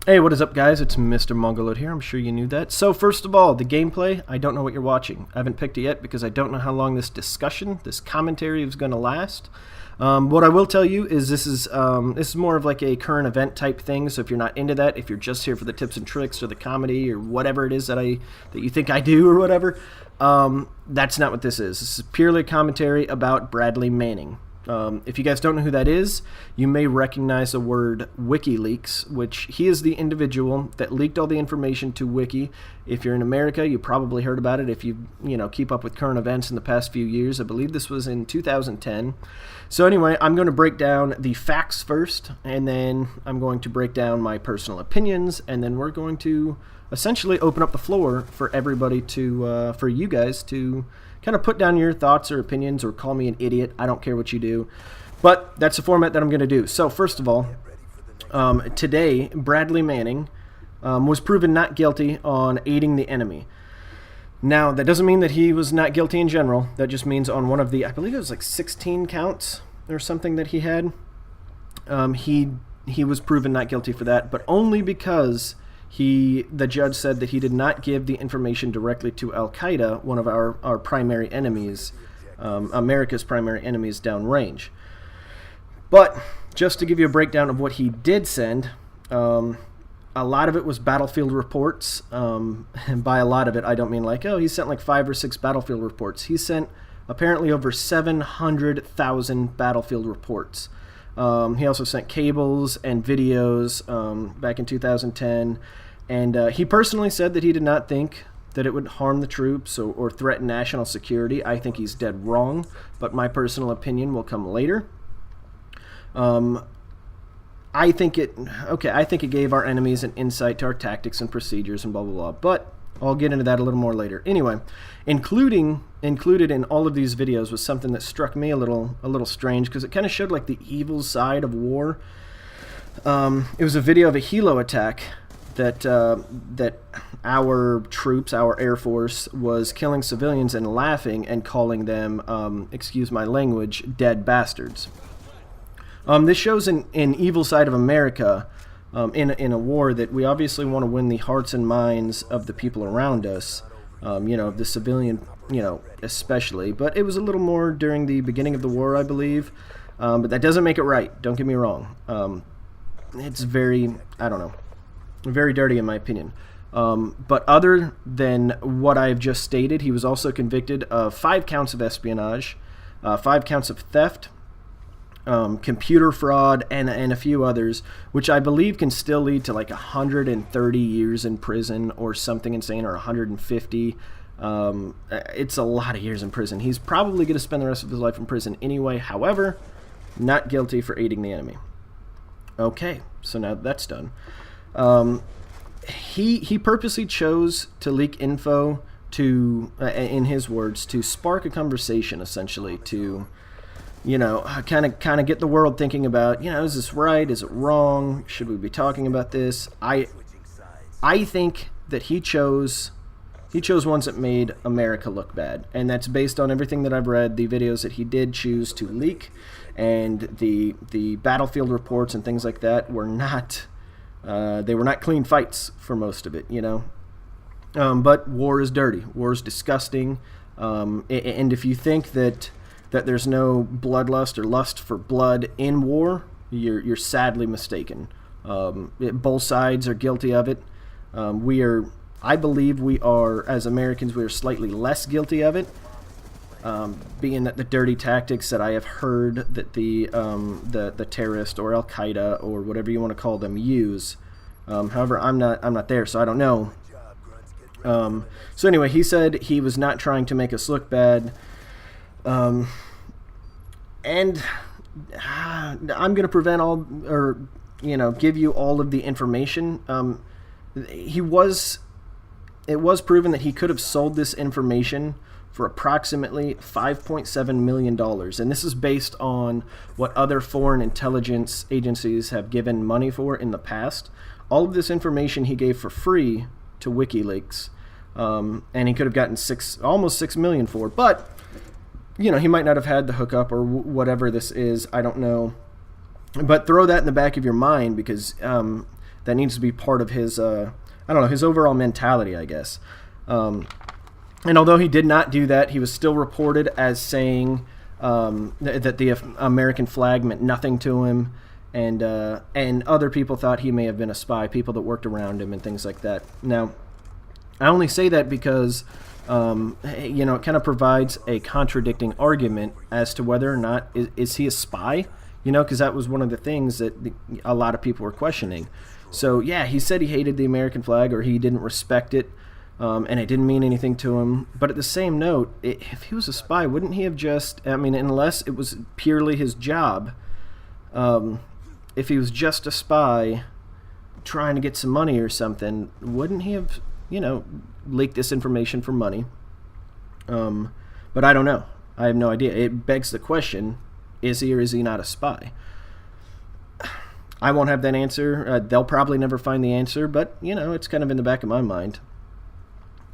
Hey, what is up, guys? It's Mr. Mongoloid here. I'm sure you knew that. So, first of all, the gameplay, I don't know what you're watching. I haven't picked it yet because I don't know how long this discussion, this commentary is going to last. What I will tell you is this is more of like a current event type thing. So if you're not into that, if you're just here for the tips and tricks or the comedy or whatever it is that you think I do or whatever, that's not what this is. This is purely a commentary about Bradley Manning. If you guys don't know who that is, you may recognize the word Wikileaks, which he is the individual that leaked all the information to Wiki. If you're in America, you probably heard about it if you keep up with current events in the past few years. I believe this was in 2010. So anyway, I'm going to break down the facts first, and then I'm going to break down my personal opinions, and then we're going to essentially open up the floor for everybody to, for you guys to kind of put down your thoughts or opinions or call me an idiot. I don't care what you do. But that's the format that I'm going to do. So first of all, today, Bradley Manning was proven not guilty on aiding the enemy. Now, that doesn't mean that he was not guilty in general. That just means on one of the, I believe it was like 16 counts or something that he had. He was proven not guilty for that, but only because the judge said that he did not give the information directly to Al-Qaeda, one of our primary enemies, America's primary enemies downrange. But just to give you a breakdown of what he did send, a lot of it was battlefield reports. And by a lot of it, I don't mean like, oh, he sent like 5 or 6 battlefield reports. He sent apparently over 700,000 battlefield reports. He also sent cables and videos back in 2010, and he personally said that he did not think that it would harm the troops or threaten national security. I think he's dead wrong, but my personal opinion will come later. I think it gave our enemies an insight to our tactics and procedures and blah, blah, blah, but I'll get into that a little more later. Anyway, included in all of these videos was something that struck me a little strange because it kind of showed like the evil side of war. It was a video of a helo attack that our troops, our Air Force, was killing civilians and laughing and calling them, excuse my language, dead bastards. This shows an evil side of America. In a war that we obviously want to win the hearts and minds of the people around us, the civilian, especially. But it was a little more during the beginning of the war, I believe. But that doesn't make it right. Don't get me wrong. It's very, I don't know, very dirty in my opinion. But other than what I've just stated, he was also convicted of 5 counts of espionage, 5 counts of theft, computer fraud, and a few others, which I believe can still lead to like 130 years in prison or something insane, or 150. It's a lot of years in prison. He's probably going to spend the rest of his life in prison anyway. However, not guilty for aiding the enemy. Okay, so now that's done. He purposely chose to leak info to, in his words, to spark a conversation, essentially, to kind of get the world thinking about, is this right? Is it wrong? Should we be talking about this? I think that he chose ones that made America look bad, and that's based on everything that I've read, the videos that he did choose to leak, and the battlefield reports and things like that were not they were not clean fights for most of it, But war is dirty. War is disgusting, and if you think that there's no bloodlust or lust for blood in war, you're sadly mistaken. Both sides are guilty of it. I believe we are, as Americans, we are slightly less guilty of it, being that the dirty tactics that I have heard that the terrorist or Al-Qaeda or whatever you want to call them use. However, I'm not there, so I don't know. So anyway, he said he was not trying to make us look bad. And I'm going to prevent all, or give you all of the information. It was proven that he could have sold this information for approximately $5.7 million, and this is based on what other foreign intelligence agencies have given money for in the past. All of this information he gave for free to WikiLeaks, and he could have gotten almost $6 million for, but he might not have had the hookup or whatever this is. I don't know. But throw that in the back of your mind, because that needs to be part of his, I don't know, his overall mentality, I guess. And although he did not do that, he was still reported as saying that the American flag meant nothing to him, and other people thought he may have been a spy, people that worked around him and things like that. Now, I only say that because, you know, it kind of provides a contradicting argument as to whether or not is he a spy, you know, because that was one of the things that a lot of people were questioning. So, yeah, he said he hated the American flag, or he didn't respect it, and it didn't mean anything to him. But at the same note, if he was a spy, wouldn't he have just, I mean, unless it was purely his job, if he was just a spy trying to get some money or something, wouldn't he have, you know, leaked this information for money? But I don't know. I have no idea. It begs the question, is he or is he not a spy? I won't have that answer. They'll probably never find the answer, but, you know, it's kind of in the back of my mind.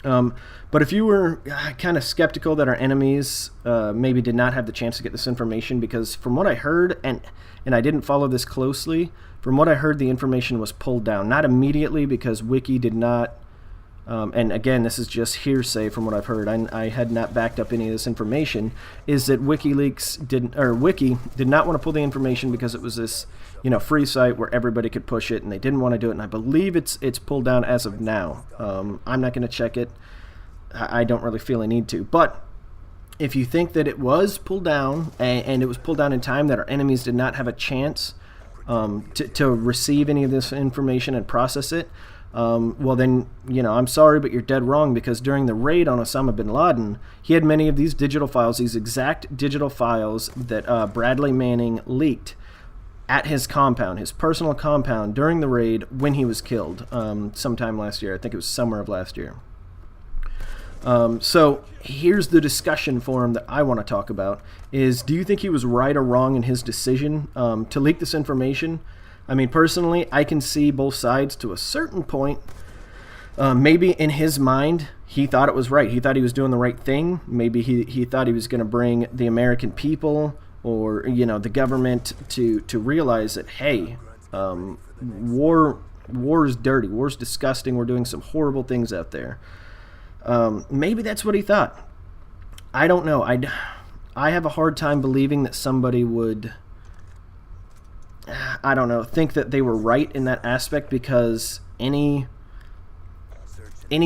But if you were kind of skeptical that our enemies maybe did not have the chance to get this information, because from what I heard, and I didn't follow this closely, from what I heard, the information was pulled down. Not immediately, because Wiki did not, and again, this is just hearsay from what I've heard. I had not backed up any of this information, is that Wikileaks Wiki did not want to pull the information because it was this, you know, free site where everybody could push it, and they didn't want to do it, and I believe it's pulled down as of now. I'm not going to check it. I don't really feel a need to. But if you think that it was pulled down, and it was pulled down in time that our enemies did not have a chance to receive any of this information and process it, well then, you know, I'm sorry, but you're dead wrong, because during the raid on Osama bin Laden, he had many of these digital files, these exact digital files that Bradley Manning leaked at his compound, his personal compound, during the raid when he was killed sometime last year. I think it was summer of last year. So here's the discussion forum that I want to talk about is, do you think he was right or wrong in his decision to leak this information? I mean, personally, I can see both sides to a certain point. Maybe in his mind, he thought it was right. He thought he was doing the right thing. Maybe he thought he was going to bring the American people, or, you know, the government to realize that, hey, war is dirty, war's disgusting, we're doing some horrible things out there. Maybe that's what he thought. I don't know. I have a hard time believing that somebody would, I don't know, think that they were right in that aspect, because any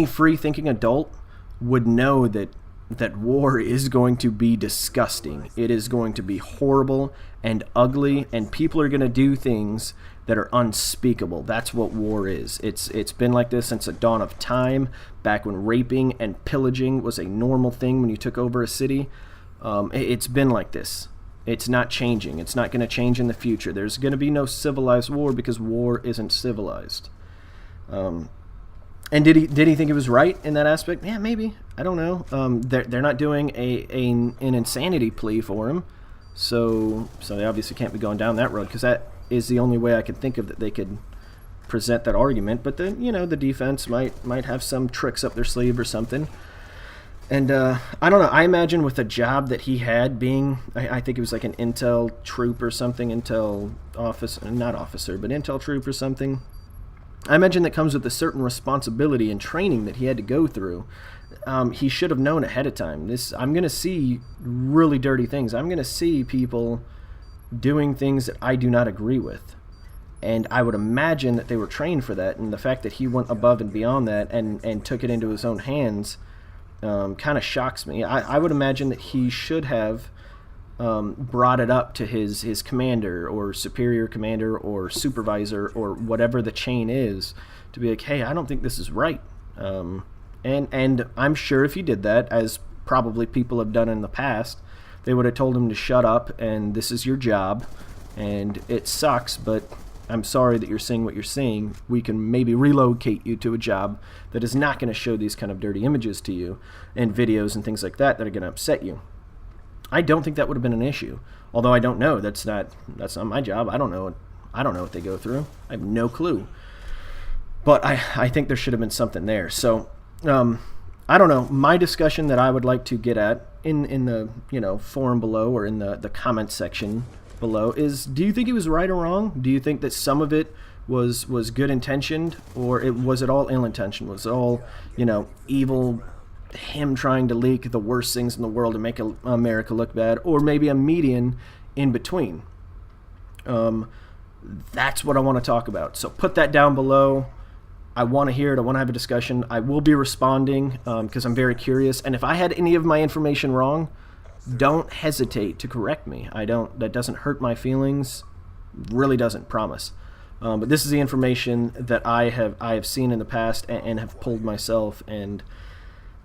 free-thinking adult would know that war is going to be disgusting. It is going to be horrible and ugly, and people are going to do things that are unspeakable. That's what war is. It's been like this since the dawn of time, back when raping and pillaging was a normal thing when you took over a city. It's been like this. It's not changing. It's not going to change in the future. There's going to be no civilized war, because war isn't civilized. And did he think he was right in that aspect? Yeah, maybe. I don't know. They're not doing an insanity plea for him, so they obviously can't be going down that road, because that is the only way I could think of that they could present that argument. But then, you know, the defense might have some tricks up their sleeve or something. And I don't know. I imagine with the job that he had, being, I think it was like an intel troop or something, intel officer, not officer, but intel troop or something. I imagine that comes with a certain responsibility and training that he had to go through. He should have known ahead of time. I'm going to see really dirty things. I'm going to see people doing things that I do not agree with. And I would imagine that they were trained for that. And the fact that he went above and beyond that and took it into his own hands kind of shocks me. I would imagine that he should have brought it up to his commander or superior commander or supervisor or whatever the chain is, to be like, hey, I don't think this is right. And I'm sure if he did that, as probably people have done in the past, they would have told him to shut up, and this is your job, and it sucks, but I'm sorry that you're seeing what you're seeing. We can maybe relocate you to a job that is not going to show these kind of dirty images to you and videos and things like that are going to upset you. I don't think that would have been an issue. Although I don't know. That's not my job. I don't know what they go through. I have no clue. But I think there should have been something there. So I don't know. My discussion that I would like to get at in the forum below, or in the comment section below, is, do you think he was right or wrong? Do you think that some of it was good intentioned, or was it all ill intentioned? Was it all, you know, evil, him trying to leak the worst things in the world to make America look bad, or maybe a median in between? That's what I want to talk about. So put that down below. I want to hear it. I want to have a discussion. I will be responding because I'm very curious. And if I had any of my information wrong, don't hesitate to correct me. That doesn't hurt my feelings. Really doesn't, promise. But this is the information that I have seen in the past and have pulled myself. And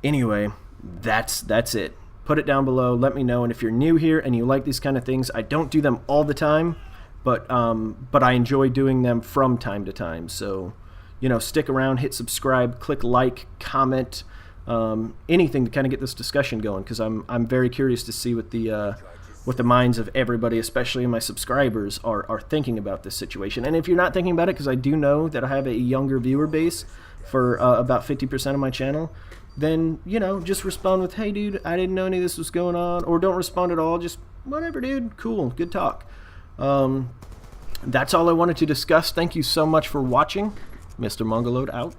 anyway, that's it. Put it down below. Let me know. And if you're new here and you like these kind of things, I don't do them all the time, but I enjoy doing them from time to time. So, you know, stick around, hit subscribe, click like, comment, anything to kind of get this discussion going, because I'm very curious to see what the minds of everybody, especially my subscribers, are thinking about this situation. And if you're not thinking about it, because I do know that I have a younger viewer base for about 50% of my channel, then, you know, just respond with, hey dude, I didn't know any of this was going on, or don't respond at all, just whatever dude, cool, good talk. That's all I wanted to discuss. Thank you so much for watching. Mr. Mongoloid out.